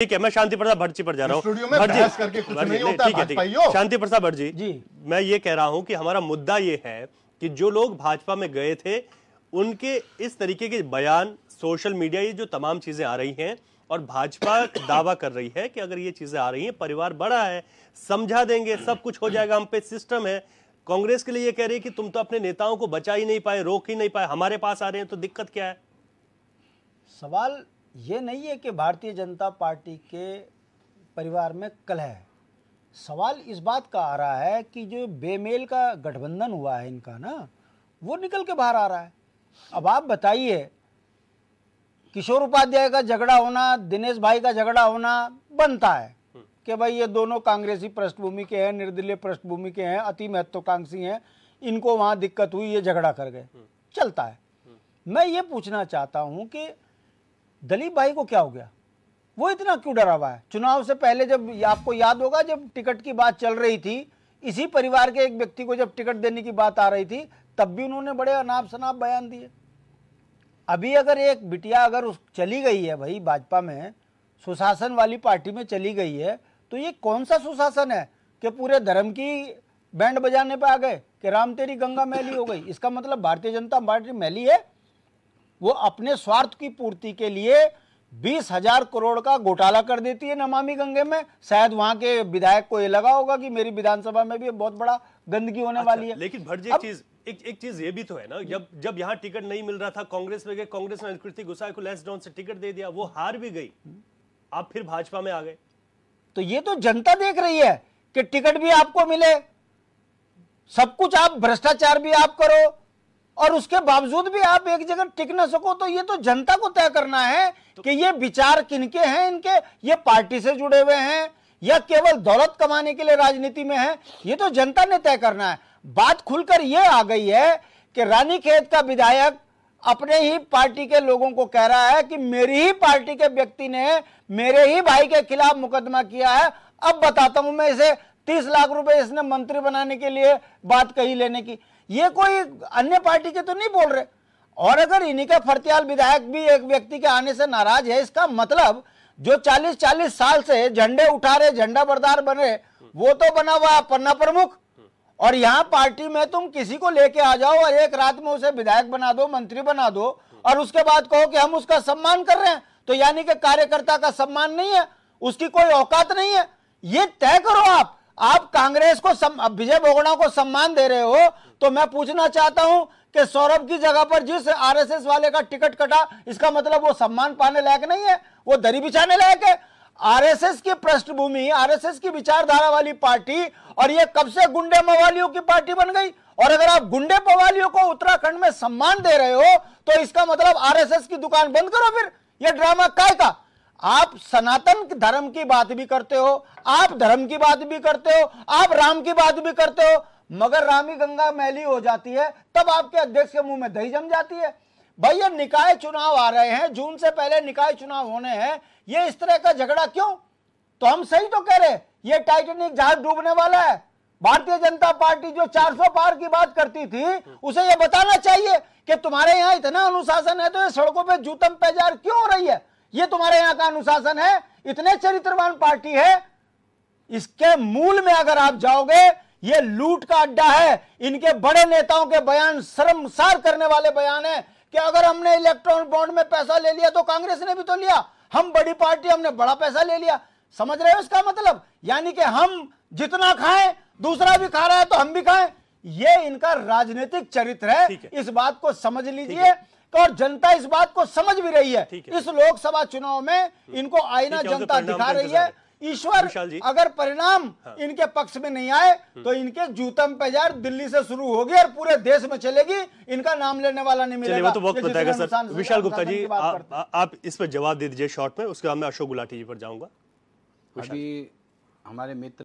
ठीक है, मैं शांति प्रसाद भट्ट जी पर जा रहा हूँ। शांति प्रसाद भट्ट जी, मैं ये कह रहा हूं कि हमारा मुद्दा ये है कि जो लोग भाजपा में गए थे उनके इस तरीके के बयान, सोशल मीडिया, ये जो तमाम चीजें आ रही हैं और भाजपा दावा कर रही है कि अगर ये चीजें आ रही हैं, परिवार बड़ा है, समझा देंगे, सब कुछ हो जाएगा, हम पे सिस्टम है। कांग्रेस के लिए ये कह रही है कि तुम तो अपने नेताओं को बचा ही नहीं पाए, रोक ही नहीं पाए, हमारे पास आ रहे हैं तो दिक्कत क्या है? सवाल ये नहीं है कि भारतीय जनता पार्टी के परिवार में कलह है। सवाल इस बात का आ रहा है कि जो बेमेल का गठबंधन हुआ है इनका ना, वो निकल के बाहर आ रहा है। अब आप बताइए, किशोर उपाध्याय का झगड़ा होना, दिनेश भाई का झगड़ा होना बनता है कि भाई ये दोनों कांग्रेसी पृष्ठभूमि के हैं, निर्दलीय पृष्ठभूमि के हैं, अति महत्वाकांक्षी हैं, इनको वहां दिक्कत हुई, ये झगड़ा कर गए, चलता है। मैं ये पूछना चाहता हूं कि दलीप भाई को क्या हो गया, वो इतना क्यों डरा हुआ है? चुनाव से पहले जब, आपको याद होगा, जब टिकट की बात चल रही थी, इसी परिवार के एक व्यक्ति को जब टिकट देने की बात आ रही थी, तब भी उन्होंने बड़े अनाप शनाप बयान दिए। अभी अगर एक बिटिया अगर चली गई है भाई भाजपा में, सुशासन वाली पार्टी में चली गई है, तो ये कौन सा सुशासन है कि पूरे धर्म की बैंड बजाने पे आ गए कि राम तेरी गंगा मैली हो गई? इसका मतलब भारतीय जनता पार्टी मैली है। वो अपने स्वार्थ की पूर्ति के लिए 20,000 करोड़ का घोटाला कर देती है नमामि गंगे में। शायद वहां के विधायक को ये लगा होगा कि मेरी विधानसभा में भी बहुत बड़ा गंदगी होने वाली है। लेकिन भट्ट जी, एक चीज ये भी तो है ना, जब यहाँ टिकट नहीं मिल रहा था, कांग्रेस में गए, कांग्रेस ने कृति गुसाई को लेस डाउन से टिकट दे दिया, वो हार भी गई, आप फिर भाजपा में आ गए। तो ये तो जनता देख रही है कि टिकट भी आपको मिले, सब कुछ, आप भ्रष्टाचार भी आप करो, और उसके बावजूद भी आप एक जगह टिक न सको। तो ये तो जनता को तय करना है कि ये विचार किनके हैं, इनके, ये पार्टी से जुड़े हुए हैं या केवल दौलत कमाने के लिए राजनीति में है, ये तो जनता ने तय करना है। बात खुलकर ये आ गई है कि रानीखेत का विधायक अपने ही पार्टी के लोगों को कह रहा है कि मेरी ही पार्टी के व्यक्ति ने मेरे ही भाई के खिलाफ मुकदमा किया है, अब बताता हूं मैं इसे, 30 लाख रुपए इसने मंत्री बनाने के लिए बात कही लेने की। ये कोई अन्य पार्टी के तो नहीं बोल रहे। और अगर इन्हीं का फर्त्याल विधायक भी एक व्यक्ति के आने से नाराज है, इसका मतलब जो 40-40 साल से झंडे उठा रहे, झंडा बरदार बने, वो तो बना हुआ पन्ना प्रमुख। और यहाँ पार्टी में तुम किसी को लेके आ जाओ और एक रात में उसे विधायक बना दो, मंत्री बना दो, और उसके बाद कहो कि हम उसका सम्मान कर रहे हैं, तो यानी कि कार्यकर्ता का सम्मान नहीं है, उसकी कोई औकात नहीं है। ये तय करो आप कांग्रेस को, विजय बोगड़ा को सम्मान दे रहे हो, तो मैं पूछना चाहता हूं कि सौरभ की जगह पर जिस आरएसएस वाले का टिकट कटा, इसका मतलब वो सम्मान पाने लायक नहीं है, वो दरी बिछाने लायक है। आरएसएस की पृष्ठभूमि, आरएसएस की विचारधारा वाली पार्टी, और ये कब से गुंडे मवालियों की पार्टी बन गई? और अगर आप गुंडे मवालियों को उत्तराखंड में सम्मान दे रहे हो, तो इसका मतलब आरएसएस की दुकान बंद करो। फिर ये ड्रामा काय का? आप सनातन धर्म की बात भी करते हो, आप धर्म की बात भी करते हो, आप राम की बात भी करते हो, मगर रामी गंगा मैली हो जाती है तब आपके अध्यक्ष के मुंह में दही जम जाती है। भाई ये निकाय चुनाव आ रहे हैं, जून से पहले निकाय चुनाव होने हैं, ये इस तरह का झगड़ा क्यों? तो हम सही तो कह रहे, ये टाइटैनिक जहाज डूबने वाला है। भारतीय जनता पार्टी जो 400 पार की बात करती थी, उसे ये बताना चाहिए कि तुम्हारे यहाँ इतना अनुशासन है, तो ये सड़कों पर जूतम पैजार क्यों हो रही है? ये तुम्हारे यहाँ का अनुशासन है? इतने चरित्रवान पार्टी है, इसके मूल में अगर आप जाओगे, ये लूट का अड्डा है। इनके बड़े नेताओं के बयान शर्मसार करने वाले बयान है कि अगर हमने इलेक्ट्रॉन बॉन्ड में पैसा ले लिया तो कांग्रेस ने भी तो लिया, हम बड़ी पार्टी, हमने बड़ा पैसा ले लिया। समझ रहे हो इसका मतलब? यानी कि हम जितना खाएं दूसरा भी खा रहा है तो हम भी खाएं। ये इनका राजनीतिक चरित्र है, इस बात को समझ लीजिए। और जनता इस बात को समझ भी रही है। इस लोकसभा चुनाव में इनको आईना जनता दिखा रही है। ईश्वर अगर परिणाम इनके पक्ष में नहीं आए तो इनके जूतम पैजार दिल्ली से शुरू होगी और पूरे देश में चलेगी, इनका नाम लेने वाला नहीं मिलेगा। तो वक्त बताएगा सर। विशाल गुप्ता जी, आप इस पर जवाब दे दीजिए शॉर्ट में, उसके बाद मैं अशोक गुलाटी जी पर जाऊंगा। अभी हमारे मित्र